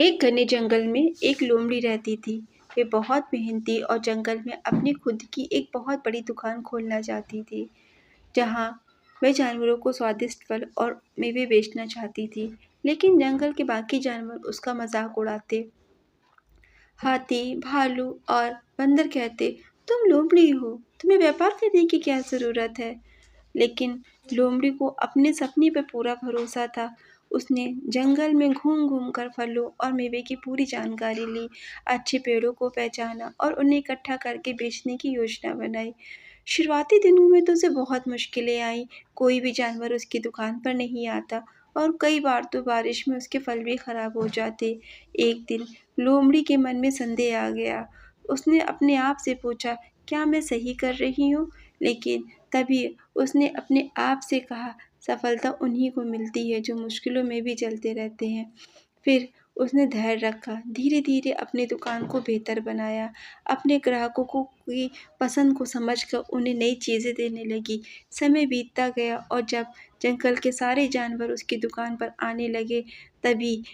एक घने जंगल में एक लोमड़ी रहती थी। वे बहुत मेहनती और जंगल में अपनी खुद की एक बहुत बड़ी दुकान खोलना चाहती थी, जहाँ वह जानवरों को स्वादिष्ट फल और मेवे बेचना चाहती थी। लेकिन जंगल के बाकी जानवर उसका मजाक उड़ाते। हाथी, भालू और बंदर कहते, तुम लोमड़ी हो, तुम्हें व्यापार करने की क्या ज़रूरत है? लेकिन लोमड़ी को अपने सपने पर पूरा भरोसा था। उसने जंगल में घूम-घूम कर फलों और मेवे की पूरी जानकारी ली, अच्छे पेड़ों को पहचाना और उन्हें इकट्ठा करके बेचने की योजना बनाई। शुरुआती दिनों में तो उसे बहुत मुश्किलें आईं, कोई भी जानवर उसकी दुकान पर नहीं आता और कई बार तो बारिश में उसके फल भी खराब हो जाते। एक दिन लोमड़ी के मन में संदेह आ गया। उसने अपने आप से पूछा, क्या मैं सही कर रही हूँ? लेकिन तभी उसने अपने आप से कहा, सफलता उन्हीं को मिलती है जो मुश्किलों में भी चलते रहते हैं। फिर उसने धैर्य रखा, धीरे-धीरे अपनी दुकान को बेहतर बनाया, अपने ग्राहकों को की पसंद को समझकर उन्हें नई चीज़ें देने लगी। समय बीतता गया और जब जंगल के सारे जानवर उसकी दुकान पर आने लगे, तभी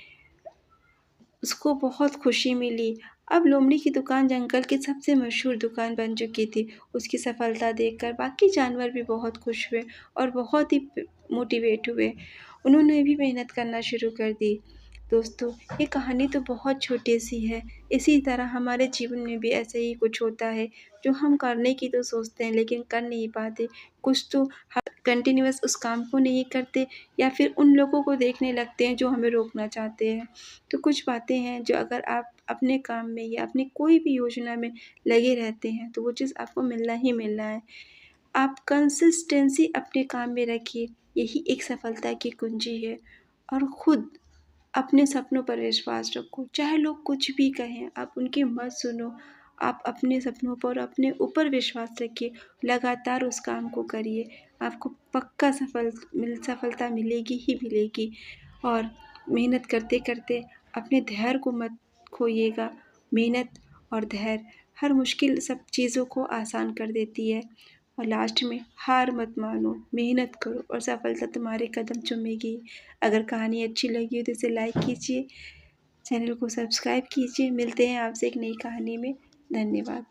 उसको बहुत खुशी मिली। अब लोमड़ी की दुकान जंगल की सबसे मशहूर दुकान बन चुकी थी। उसकी सफलता देखकर बाकी जानवर भी बहुत खुश हुए और बहुत ही मोटिवेट हुए। उन्होंने भी मेहनत करना शुरू कर दी। दोस्तों, ये कहानी तो बहुत छोटी-सी है। इसी तरह हमारे जीवन में भी ऐसे ही कुछ होता है, जो हम करने की तो सोचते हैं लेकिन कर नहीं पाते। कुछ तो हम कंटिन्यूअस उस काम को नहीं करते या फिर उन लोगों को देखने लगते हैं जो हमें रोकना चाहते हैं। तो कुछ बातें हैं जो अगर आप अपने काम में या अपनी कोई भी योजना में लगे रहते हैं तो वो चीज़ आपको मिलना ही मिलना है। आप कंसिस्टेंसी अपने काम में रखिए, यही एक सफलता की कुंजी है। और खुद अपने सपनों पर विश्वास रखो, चाहे लोग कुछ भी कहें, आप उनकी मत सुनो। आप अपने सपनों पर अपने ऊपर विश्वास रखिए, लगातार उस काम को करिए, आपको पक्का सफलता मिलेगी ही मिलेगी। और मेहनत करते-करते अपने धैर्य को मत खोइएगा। मेहनत और धैर्य हर मुश्किल सब चीज़ों को आसान कर देती है। और लास्ट में हार मत मानो, मेहनत करो और सफलता तुम्हारे कदम चूमेगी। अगर कहानी अच्छी लगी हो तो इसे लाइक कीजिए, चैनल को सब्सक्राइब कीजिए। मिलते हैं आपसे एक नई कहानी में। धन्यवाद।